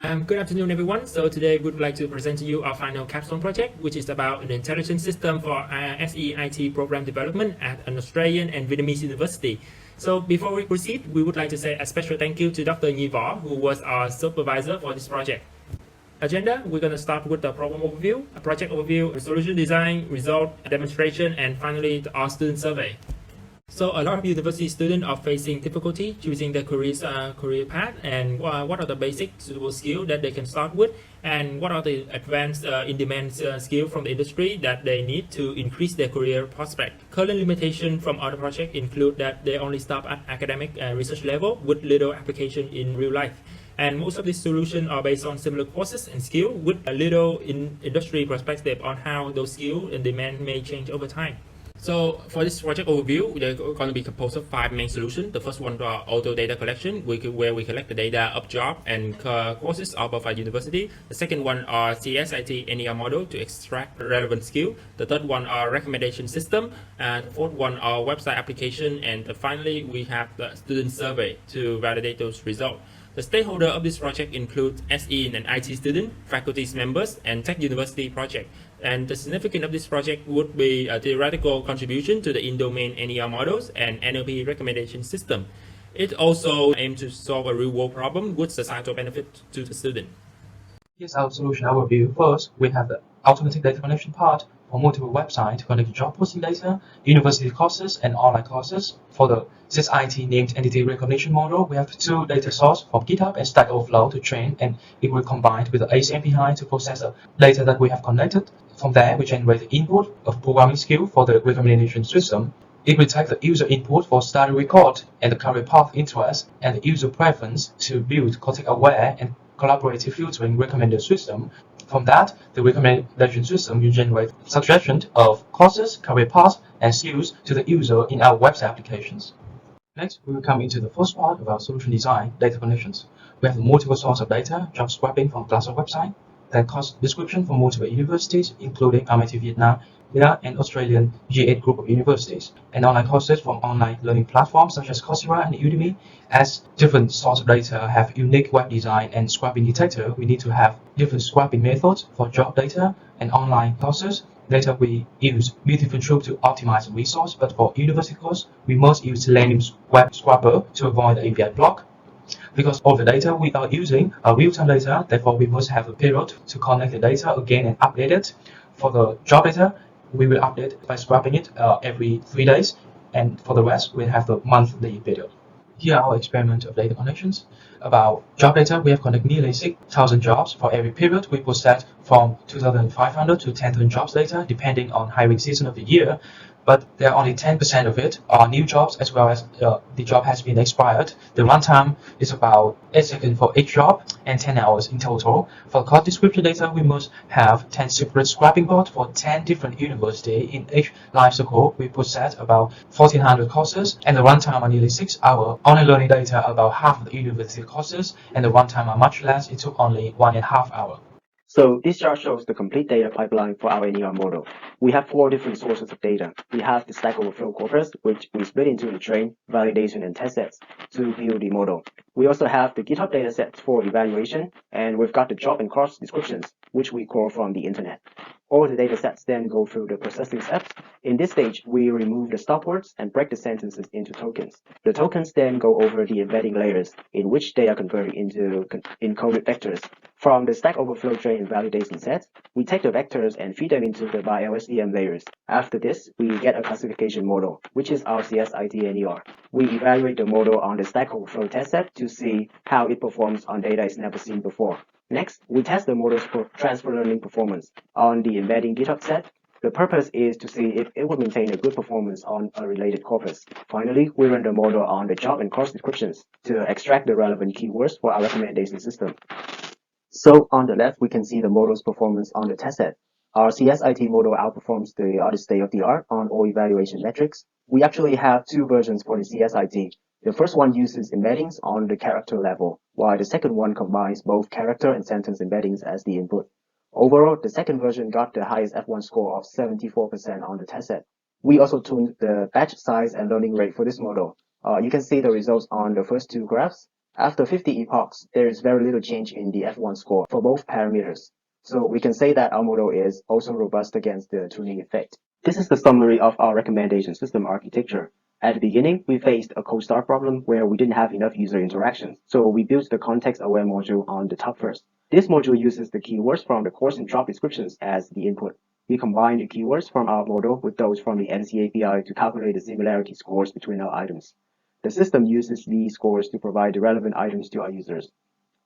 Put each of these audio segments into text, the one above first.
Good afternoon, everyone. So today we would like to present to you our final capstone project, which is about an intelligent system for SEIT program development at an Australian and Vietnamese university. So before we proceed, we would like to say a special thank you to Dr. Nhi Vo, who was our supervisor for this project. Agenda, we're going to start with the problem overview, a project overview, a solution design, result, a demonstration, and finally our student survey. So a lot of university students are facing difficulty choosing their career path, and what are the basic suitable skills that they can start with, and what are the advanced in-demand skills from the industry that they need to increase their career prospect. Current limitation from other projects include that they only stop at academic and research level with little application in real life. And most of these solutions are based on similar courses and skills with a little industry perspective on how those skills and demand may change over time. So for this project overview, they're going to be composed of 5 main solutions. The first one is auto data collection, where we collect the data of job and courses of a university. The second one are CSIT NER model to extract relevant skill. The third one are recommendation system. And the fourth one are website application. And finally, we have the student survey to validate those results. The stakeholder of this project includes SE and IT student, faculty members, and Tech University project. And the significance of this project would be a theoretical contribution to the in-domain NER models and NLP recommendation system. It also aims to solve a real-world problem with societal benefit to the student. Here's our solution overview. First, we have the automatic data collection part for multiple websites to connect job posting data, university courses, and online courses. For the CSIT named entity recognition model, we have 2 data sources from GitHub and Stack Overflow to train, and it will combine with the ACMPI to process the data that we have collected. From there, we generate the input of programming skill for the recommendation system. It will take the user input for study record and the career path interest and the user preference to build context-aware and collaborative filtering recommender system. From that, the recommendation system will generate suggestions of courses, career paths, and skills to the user in our website applications. Next, we will come into the first part of our solution design, data connections. We have multiple sources of data, job scraping from Glassdoor website, then course description from multiple universities, including MIT Vietnam, and Australian G8 group of universities, and online courses from online learning platforms such as Coursera and Udemy. As different source of data have unique web design and scraping detector, we need to have different scraping methods for job data and online courses. Later, we use multi-control to optimize the resource, but for university course, we must use Selenium web scraper to avoid the API block. Because all the data we are using are real-time data, therefore we must have a period to connect the data again and update it. For the job data, we will update by scrapping it every 3 days, and for the rest, we'll have the monthly period. Here are our experiment of data connections. About job data, we have connected nearly 6,000 jobs for every period. We process from 2,500 to 10,000 jobs data, depending on hiring season of the year. But there are only 10% of it are new jobs, as well as the job has been expired. The runtime is about 8 seconds for each job and 10 hours in total. For course description data, we must have 10 separate scrapping bots for 10 different universities. In each life cycle, we process about 1,400 courses, and the runtime are nearly 6 hours. Online learning data about half of the university courses, and the runtime are much less. It took only 1.5 hours. So this chart shows the complete data pipeline for our NER model. We have 4 different sources of data. We have the Stack Overflow corpus, which we split into the train, validation, and test sets to build the model. We also have the GitHub datasets for evaluation, and we've got the job and course descriptions, which we call from the internet. All the datasets then go through the processing steps. In this stage, we remove the stop words and break the sentences into tokens. The tokens then go over the embedding layers, in which they are converted into encoded vectors. From the Stack Overflow train and validation set, we take the vectors and feed them into the by LSTM layers. After this, we get a classification model, which is our CSIT NER. We evaluate the model on the Stack Overflow test set to see how it performs on data it's never seen before. Next, we test the model's transfer learning performance on the embedding GitHub set. The purpose is to see if it will maintain a good performance on a related corpus. Finally, we run the model on the job and course descriptions to extract the relevant keywords for our recommendation system. So on the left, we can see the model's performance on the test set. Our CSIT model outperforms the other state-of-the-art on all evaluation metrics. We actually have 2 versions for the CSIT. The first one uses embeddings on the character level, while the second one combines both character and sentence embeddings as the input. Overall, the second version got the highest F1 score of 74% on the test set. We also tuned the batch size and learning rate for this model. You can see the results on the first 2 graphs. After 50 epochs, there is very little change in the F1 score for both parameters. So we can say that our model is also robust against the tuning effect. This is the summary of our recommendation system architecture. At the beginning, we faced a cold start problem where we didn't have enough user interactions, so we built the context-aware module on the top first. This module uses the keywords from the course and job descriptions as the input. We combine the keywords from our model with those from the NC API to calculate the similarity scores between our items. The system uses these scores to provide the relevant items to our users.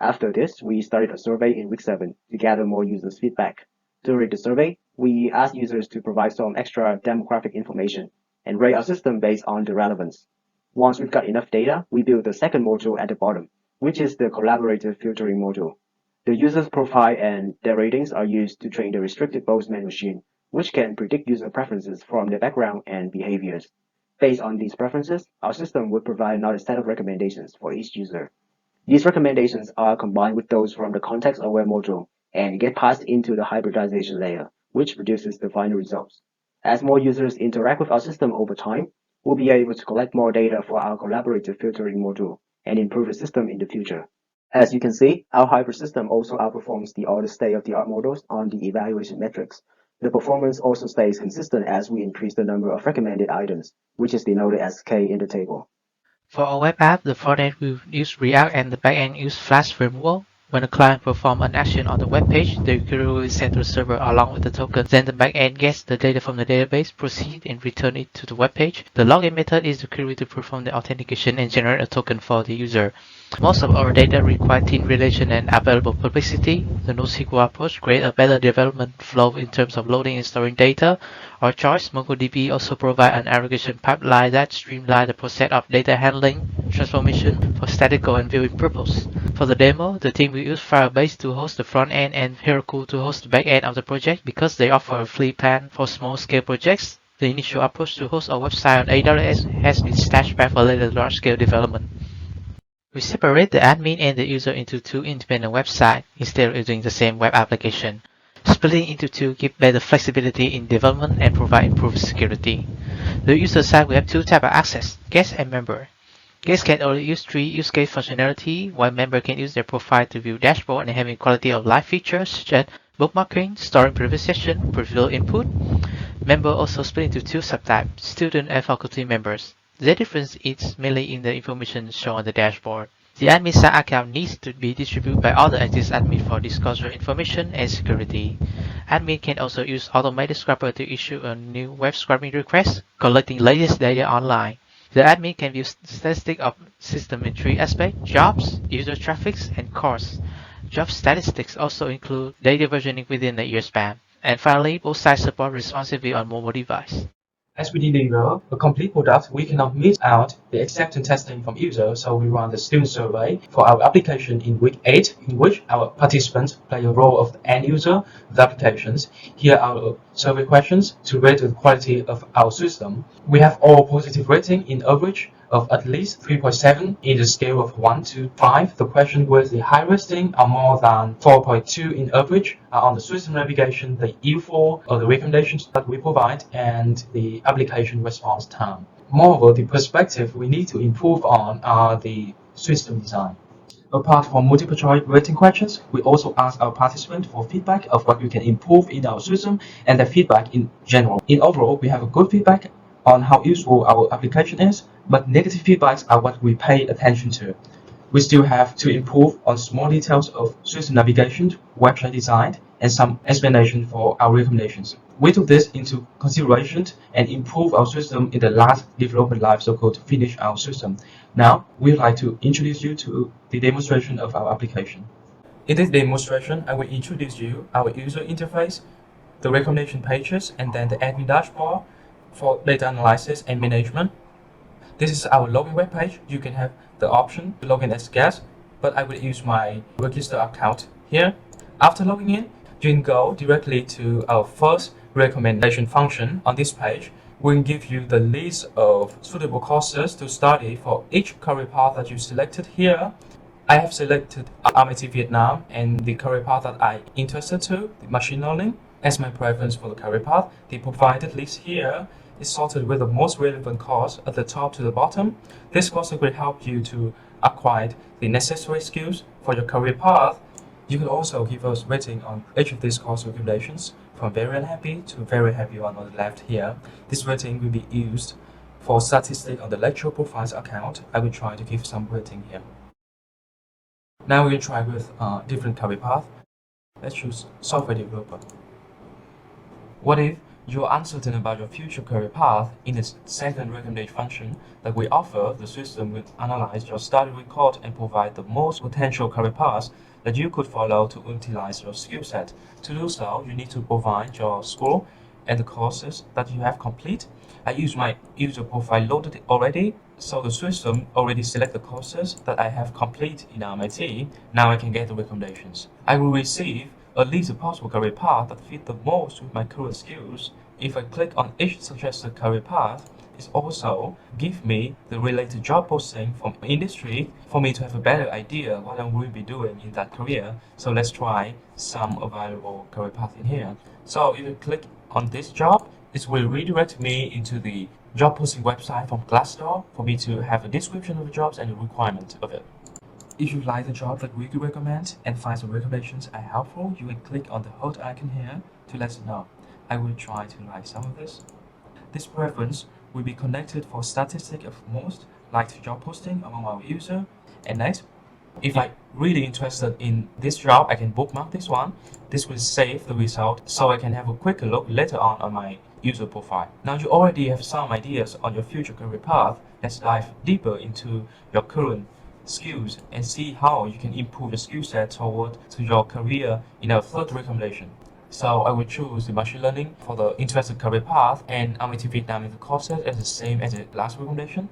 After this, we started a survey in week 7 to gather more users' feedback. During the survey, we asked users to provide some extra demographic information and rate our system based on the relevance. Once we've got enough data, we build the second module at the bottom, which is the collaborative filtering module. The user's profile and their ratings are used to train the restricted Boltzmann machine, which can predict user preferences from their background and behaviors. Based on these preferences, our system would provide another set of recommendations for each user. These recommendations are combined with those from the context-aware module and get passed into the hybridization layer, which produces the final results. As more users interact with our system over time, we'll be able to collect more data for our collaborative filtering module and improve the system in the future. As you can see, our hybrid system also outperforms the other state-of-the-art models on the evaluation metrics. The performance also stays consistent as we increase the number of recommended items, which is denoted as K in the table. For our web app, the frontend will use React and the backend use Flash framework. When a client performs an action on the web page, the query will be sent to the server along with the token. Then the backend gets the data from the database, proceed and return it to the web page. The login method is the query to perform the authentication and generate a token for the user. Most of our data require thin relation and available publicity. The NoSQL approach creates a better development flow in terms of loading and storing data. Our choice, MongoDB, also provides an aggregation pipeline that streamlines the process of data handling, transformation for statistical and viewing purposes. For the demo, the team will use Firebase to host the front end and Heroku to host the back end of the project because they offer a free plan for small-scale projects. The initial approach to host our website on AWS has been stashed back for later large-scale development. We separate the admin and the user into two independent websites instead of using the same web application. Splitting into two gives better flexibility in development and provide improved security. The user side will have two types of access, guest and member. Guests can only use 3 use case functionality, while member can use their profile to view dashboard and having quality of life features such as bookmarking, storing previous session, peripheral input. Member also split into 2 subtypes, student and faculty members. The difference is mainly in the information shown on the dashboard. The admin side account needs to be distributed by other active admin for disclosure information and security. Admin can also use automated scrapper to issue a new web scraping request, collecting latest data online. The admin can view statistics of system in 3 aspects: jobs, user traffic, and costs. Job statistics also include data versioning within a year span. And finally, both sides support responsive view on mobile device. As we deliver a complete product, we cannot miss out the acceptance testing from users, so we run the student survey for our application in week 8, in which our participants play a role of the end user of the applications. Here are our survey questions to rate the quality of our system. We have all positive rating in average of at least 3.7 in the scale of 1 to 5. The questions with the high rating are more than 4.2 in average are on the system navigation, the EU4, or the recommendations that we provide, and the application response time. Moreover, the perspective we need to improve on are the system design. Apart from multiple choice rating questions, we also ask our participants for feedback of what we can improve in our system and their feedback in general. In overall, we have a good feedback on how useful our application is, but negative feedbacks are what we pay attention to. We still have to improve on small details of system navigation, website design, and some explanation for our recommendations. We took this into consideration and improve our system in the last development lifecycle to finish our system. Now, we'd like to introduce you to the demonstration of our application. In this demonstration, I will introduce you our user interface, the recommendation pages, and then the admin dashboard for data analysis and management. This is our login web page. You can have the option to log in as guest, but I will use my register account here. After logging in, you can go directly to our first recommendation function on this page. We'll give you the list of suitable courses to study for each career path that you selected here. I have selected RMIT Vietnam and the career path that I'm interested to, the machine learning, as my preference for the career path. The provided list here is sorted with the most relevant course at the top to the bottom. This course will help you to acquired the necessary skills for your career path. You can also give us rating on each of these course recommendations from very unhappy to very happy one on the left here. This rating will be used for statistics on the lecture profiles account. I will try to give some rating here. Now we can try with different career path. Let's choose software developer. What if you're uncertain about your future career path? In the second recommendation function that we offer, the system will analyze your study record and provide the most potential career paths that you could follow to utilize your skill set. To do so, you need to provide your school and the courses that you have complete. I use my user profile loaded already, so the system already select the courses that I have complete in MIT. Now I can get the recommendations. I will receive a list of possible career paths that fit the most with my current skills. If I click on each suggested career path, it also gives me the related job posting from industry for me to have a better idea what I will be doing in that career. So let's try some available career paths in here. So if you click on this job, it will redirect me into the job posting website from Glassdoor for me to have a description of the jobs and the requirement of it. If you like the job that we could recommend and find some recommendations are helpful, you can click on the heart icon here to let us know. I will try to like some of this. This preference will be connected for statistic of most liked job posting among our user. And next, if I'm really interested in this job, I can bookmark this one. This will save the result so I can have a quicker look later on my user profile. Now you already have some ideas on your future career path. Let's dive deeper into your current skills and see how you can improve your skill set toward to your career in our third recommendation. So I will choose the machine learning for the interested career path, and MIT Vietnam in the courses is the same as the last recommendation.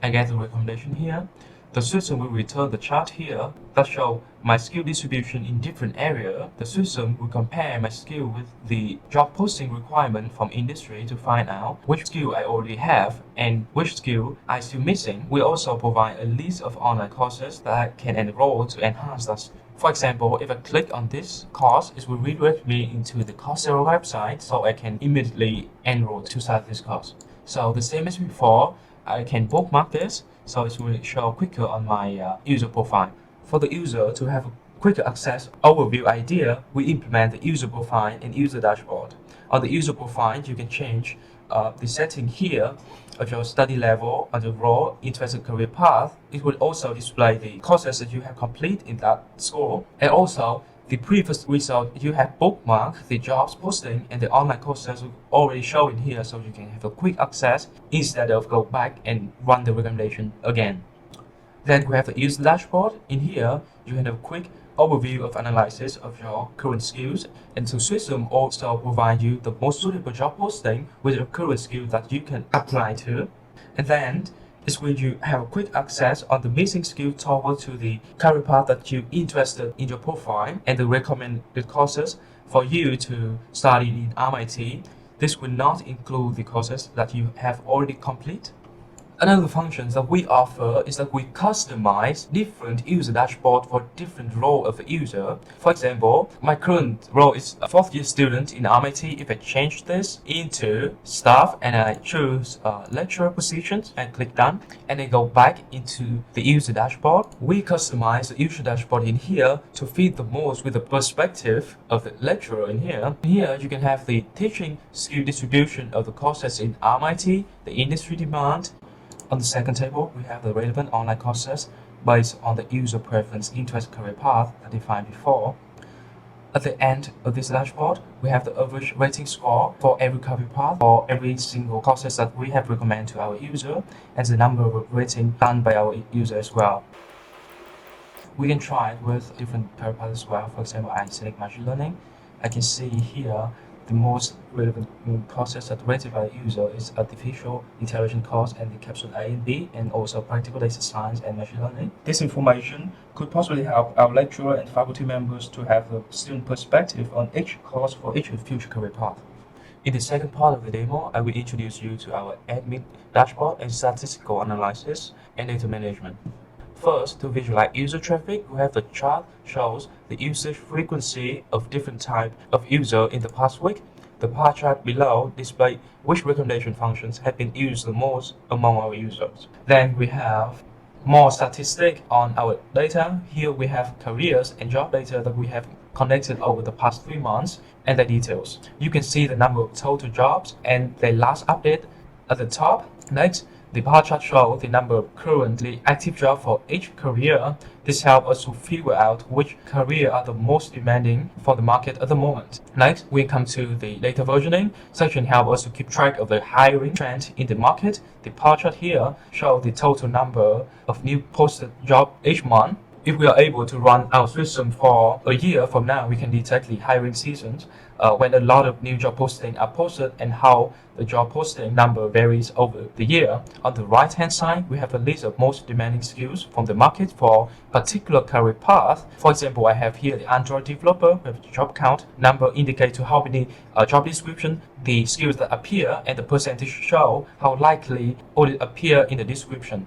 I get the recommendation here. The system will return the chart here that show my skill distribution in different areas. The system will compare my skill with the job posting requirement from industry to find out which skill I already have and which skill I still missing. We also provide a list of online courses that I can enroll to enhance that. For example, if I click on this course, it will redirect me into the Coursera website so I can immediately enroll to start this course. So the same as before, I can bookmark this so it will show quicker on my user profile. For the user to have a quicker access overview idea, we implement the user profile and user dashboard. On the user profile, you can change the setting here of your study level and the role, interested career path. It will also display the courses that you have complete in that school, and also the previous result you have bookmarked the jobs posting and the online courses will already show in here, so you can have a quick access instead of go back and run the recommendation again. Then we have the user dashboard. In here, you can have a quick overview of analysis of your current skills, and the system also provide you the most suitable job posting with your current skill that you can apply to. And then is when you have a quick access on the missing skill toward to the career path that you're interested in your profile and the recommended courses for you to study in MIT. This will not include the courses that you have already complete. Another function that we offer is that we customize different user dashboard for different role of the user. For example, my current role is a fourth year student in MIT. If I change this into staff and I choose lecturer positions and click done, and then go back into the user dashboard, we customize the user dashboard in here to fit the most with the perspective of the lecturer in here. Here you can have the teaching skill distribution of the courses in MIT, the industry demand. On the second table, we have the relevant online courses based on the user preference interest career path I defined before. At the end of this dashboard, we have the average rating score for every career path for every single courses that we have recommended to our user, and the number of rating done by our user as well. We can try it with different career paths as well. For example, I select machine learning. I can see here the most relevant courses that rated by the user is artificial intelligence course and the capsule A and B, and also practical data science and machine learning. This information could possibly help our lecturer and faculty members to have a student perspective on each course for each future career path. In the second part of the demo, I will introduce you to our admin dashboard and statistical analysis and data management. First, to visualize user traffic, we have the chart shows the usage frequency of different type of user in the past week. The pie chart below displays which recommendation functions have been used the most among our users. Then we have more statistics on our data. Here we have careers and job data that we have connected over the past 3 months and the details. You can see the number of total jobs and the last update at the top. Next, the bar chart shows the number of currently active jobs for each career. This helps us to figure out which career are the most demanding for the market at the moment. Next, we come to the data versioning section, help us to keep track of the hiring trend in the market. The bar chart here shows the total number of new posted jobs each month. If we are able to run our system for a year from now, we can detect the hiring seasons when a lot of new job postings are posted and how the job posting number varies over the year. On the right hand side, we have a list of most demanding skills from the market for particular career path. For example, I have here the Android developer with job count number indicate to how many job description, the skills that appear, and the percentage show how likely will it appear in the description.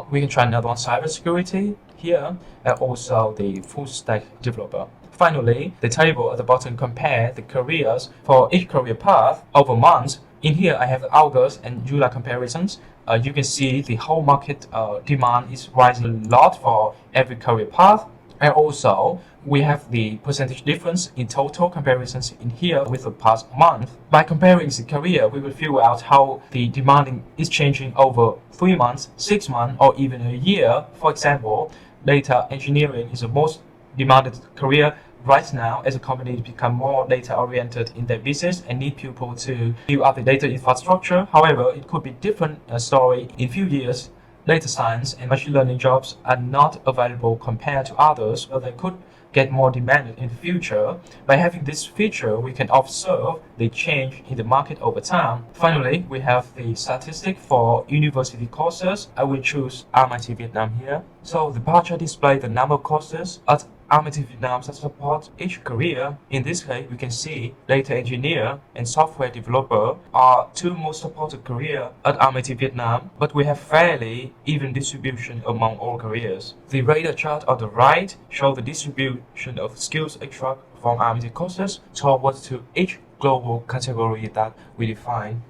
We can try another one, cybersecurity here, and also the full stack developer. Finally, the table at the bottom compare the careers for each career path over months. In here, I have the August and July comparisons. You can see the whole market demand is rising a lot for every career path. And also, we have the percentage difference in total comparisons in here with the past month. By comparing the career, we will figure out how the demanding is changing over 3 months, 6 months, or even a year. For example, data engineering is the most demanded career right now as a company become more data oriented in their business and need people to build up the data infrastructure. However, it could be different story in few years. Data science and machine learning jobs are not available compared to others, but they could get more demanded in the future. By having this feature, we can observe the change in the market over time. Finally, we have the statistic for university courses. I will choose MIT Vietnam here. So the bar chart displays the number of courses at MIT Vietnam that support each career. In this case, we can see data engineer and software developer are two most supported careers at MIT Vietnam, but we have fairly even distribution among all careers. The radar chart on the right shows the distribution of skills extract from MIT courses towards to each global category that we define.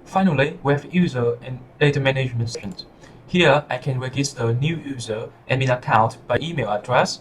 Finally, we have user and data management sections. Here, I can register a new user admin account by email address.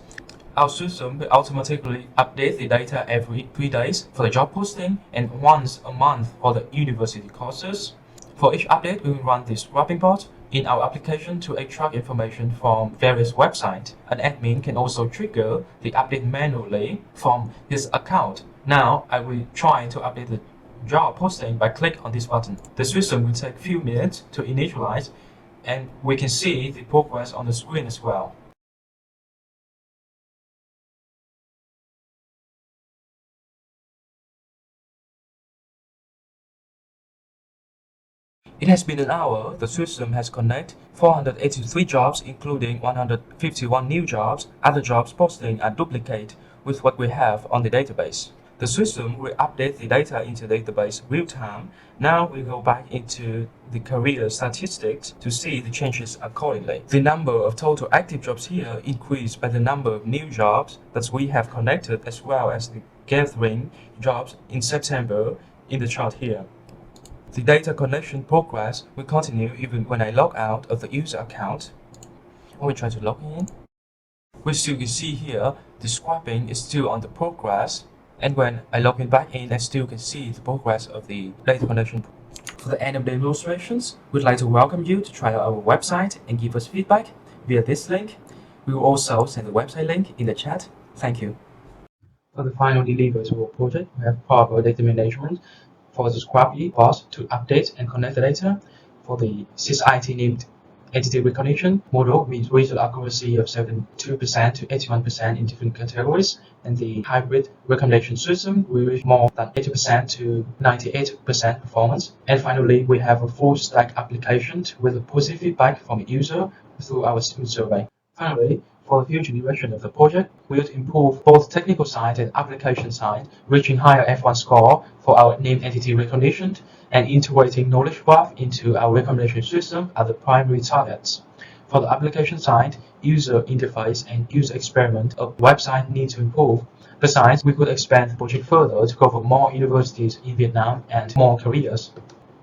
Our system will automatically update the data every 3 days for the job posting and once a month for the university courses. For each update, we will run this scrubbing bot in our application to extract information from various websites. An admin can also trigger the update manually from his account. Now, I will try to update the job posting by clicking on this button. The system will take a few minutes to initialize, and we can see the progress on the screen as well. It has been an hour. The system has connected 483 jobs, including 151 new jobs. Other jobs posting are duplicate with what we have on the database. The system will update the data into the database real time. Now we go back into the career statistics to see the changes accordingly. The number of total active jobs here increased by the number of new jobs that we have connected, as well as the gathering jobs in September in the chart here. The data connection progress will continue even when I log out of the user account. When we try to log in, we still can see here the scrubbing is still on the progress. And when I log in back in, I still can see the progress of the data connection. For the end of the demonstrations, we'd like to welcome you to try out our website and give us feedback via this link. We will also send the website link in the chat. Thank you. For the final delivery of our project, we have proper data management for the scrubby bot to update and connect the data. For the SysIT named entity recognition model, we reach an accuracy of 72% to 81% in different categories, and the hybrid recommendation system we reach more than 80% to 98% performance. And finally, we have a full stack application with a positive feedback from the user through our survey. Finally, for the future direction of the project, we will improve both technical side and application side, reaching higher F1 score for our named entity recognition and integrating knowledge graph into our recommendation system are the primary targets. For the application side, user interface and user experiment of website need to improve. Besides, we could expand the project further to cover more universities in Vietnam and more careers.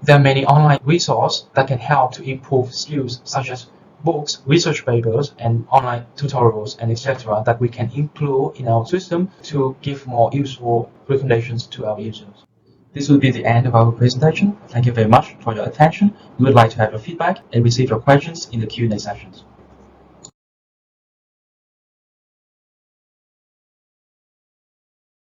There are many online resources that can help to improve skills such as books, research papers, and online tutorials, and etc. that we can include in our system to give more useful recommendations to our users. This will be the end of our presentation. Thank you very much for your attention. We would like to have your feedback and receive your questions in the Q&A sessions.